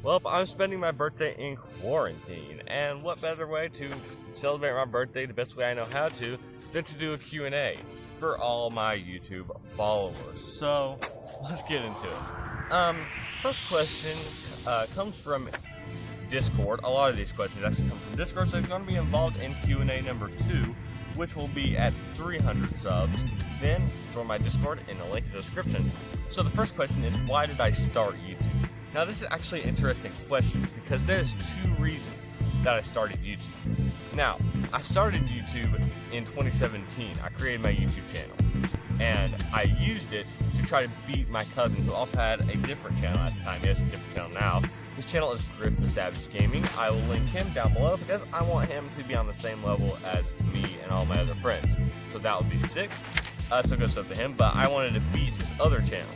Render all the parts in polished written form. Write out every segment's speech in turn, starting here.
Well, I'm spending my birthday in quarantine, and what better way to celebrate my birthday the best way I know how to than to do a Q&A for all my YouTube followers. So, let's get into it. First question comes from Discord. A lot of these questions actually come from Discord, so if you want to be involved in Q&A number 2, which will be at 300 subs, then join my Discord in the link in the description. So the first question is, why did I start YouTube? Now this is actually an interesting question because there's 2 reasons that I started YouTube. Now, I started YouTube in 2017. I created my YouTube channel, and I used it to try to beat my cousin who also had a different channel at the time. He has a different channel now. His channel is Griff the Savage Gaming. I will link him down below because I want him to be on the same level as me and all my other friends. So that would be sick. So go sub to him, but I wanted to beat his other channel.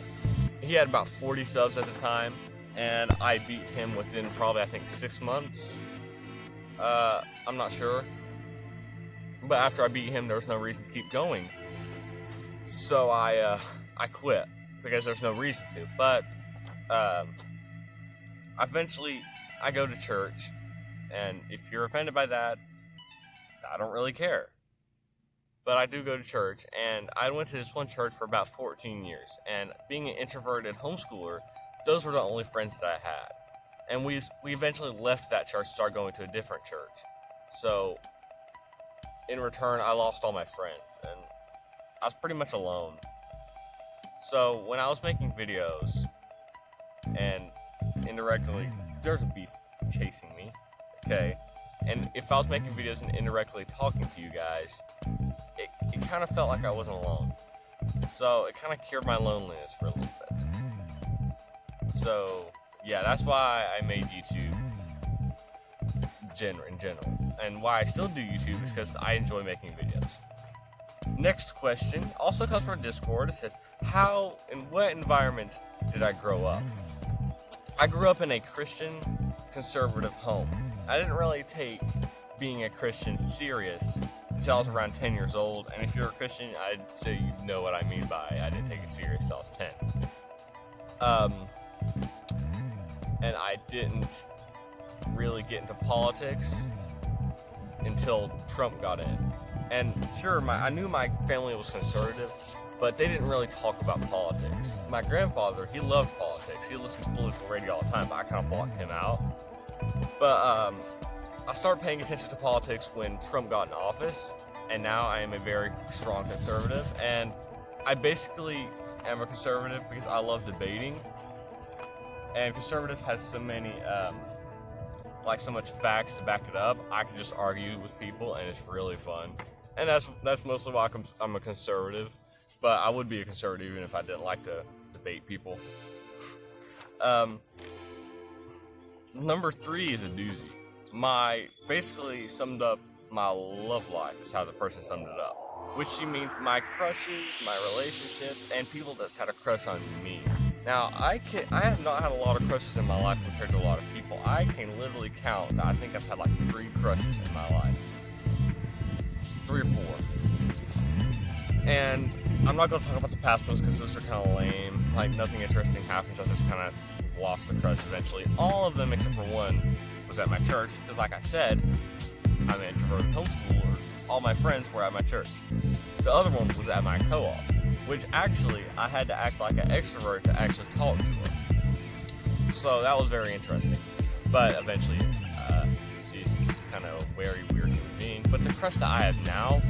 He had about 40 subs at the time, and I beat him within probably, I think, 6 months. I'm not sure. But after I beat him, there was no reason to keep going. So I quit because there's no reason to. But eventually, I go to church, and if you're offended by that, I don't really care. But I do go to church, and I went to this one church for about 14 years. And being an introverted homeschooler, those were the only friends that I had. And we eventually left that church and started going to a different church. So, in return, I lost all my friends, and I was pretty much alone. So, when I was making videos, and indirectly, there's a beef chasing me, okay? And if I was making videos and indirectly talking to you guys, it kind of felt like I wasn't alone. So, it kind of cured my loneliness for a little bit. So, yeah, that's why I made YouTube in general. And why I still do YouTube is because I enjoy making videos. Next question also comes from Discord. It says, how, in what environment did I grow up? I grew up in a Christian conservative home. I didn't really take being a Christian serious until I was around 10 years old. And if you're a Christian, I'd say you know what I mean by I didn't take it serious until I was 10. And I didn't really get into politics until Trump got in. And sure, I knew my family was conservative, but they didn't really talk about politics. My grandfather, he loved politics. He listened to political radio all the time, but I kind of blocked him out. But I started paying attention to politics when Trump got in office, and now I am a very strong conservative. And I basically am a conservative because I love debating. And conservative has so many, so much facts to back it up. I can just argue with people, and it's really fun. And that's mostly why I'm a conservative. But I would be a conservative even if I didn't like to debate people. Number 3 is a doozy. Basically summed up my love life is how the person summed it up. Which she means my crushes, my relationships, and people that's had a crush on me. Now, I have not had a lot of crushes in my life compared to a lot of people. I can literally count. I think I've had like 3 crushes in my life. 3 or 4. And I'm not going to talk about the past ones because those are kind of lame. Like, nothing interesting happens. I just kind of lost the crush eventually. All of them except for one was at my church. Because like I said, I'm an introverted homeschooler. All my friends were at my church. The other one was at my co-op, which actually I had to act like an extrovert to actually talk to her. So that was very interesting. But eventually, she's kind of a very weird human being. But the crush that I have now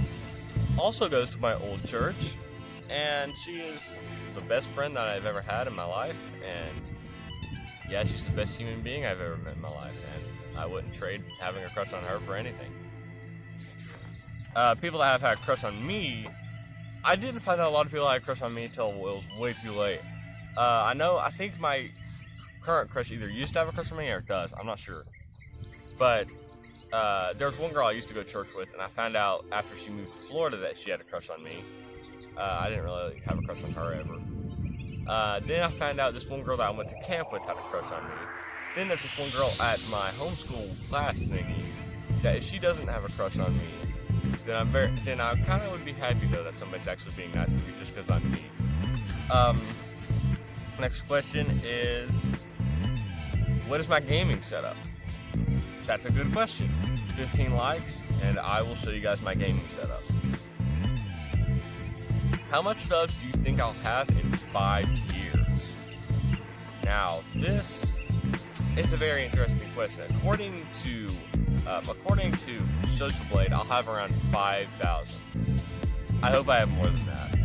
also goes to my old church, and she is the best friend that I've ever had in my life. And yeah, she's the best human being I've ever met in my life, and I wouldn't trade having a crush on her for anything. People that have had a crush on me, I didn't find out a lot of people had a crush on me until it was way too late. I think my current crush either used to have a crush on me or does, I'm not sure. But there's one girl I used to go to church with, and I found out after she moved to Florida that she had a crush on me. I didn't really have a crush on her ever. Then I found out this one girl that I went to camp with had a crush on me. Then there's this one girl at my homeschool class thingy that if she doesn't have a crush on me, then I kind of would be happy though that somebody's actually being nice to me just because I'm me. Next question is, What is my gaming setup? That's a good question. 15 likes, and I will show you guys my gaming setup. How much subs do you think I'll have in 5 years? Now, this is a very interesting question. According to Social Blade, I'll have around 5,000. I hope I have more than that,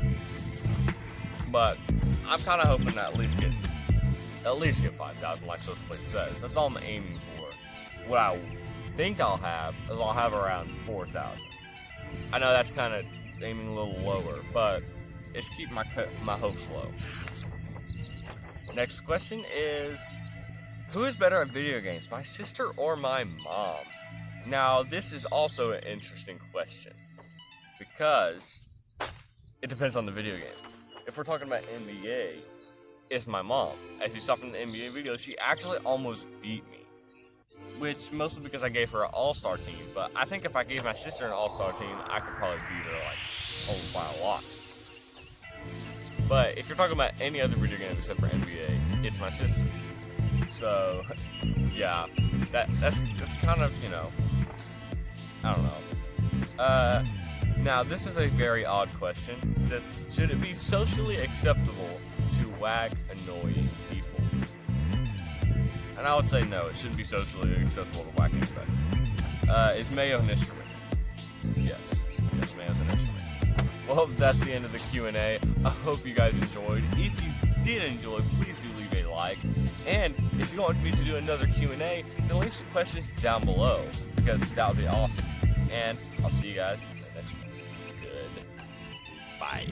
but I'm kind of hoping to at least get 5,000, like Social Blade says. That's all I'm aiming for. What I think I'll have is I'll have around 4,000. I know that's kind of aiming a little lower, but it's keeping my hopes low. Next question is, who is better at video games, my sister or my mom? Now, this is also an interesting question, because it depends on the video game. If we're talking about NBA, it's my mom. As you saw from the NBA video, she actually almost beat me, which mostly because I gave her an all-star team, but I think if I gave my sister an all-star team, I could probably beat her by a lot. But if you're talking about any other video game except for NBA, it's my sister. So, yeah, that's kind of, I don't know. Now, this is a very odd question. It says, should it be socially acceptable to whack annoying people? And I would say no, it shouldn't be socially acceptable to whack anybody. Is mayo an instrument? Yes, mayo's an instrument. Well, that's the end of the Q&A. I hope you guys enjoyed. If you did enjoy, please do leave a like. And if you want me to do another Q&A, then leave some questions down below, because that would be awesome. And I'll see you guys in the next one. Goodbye.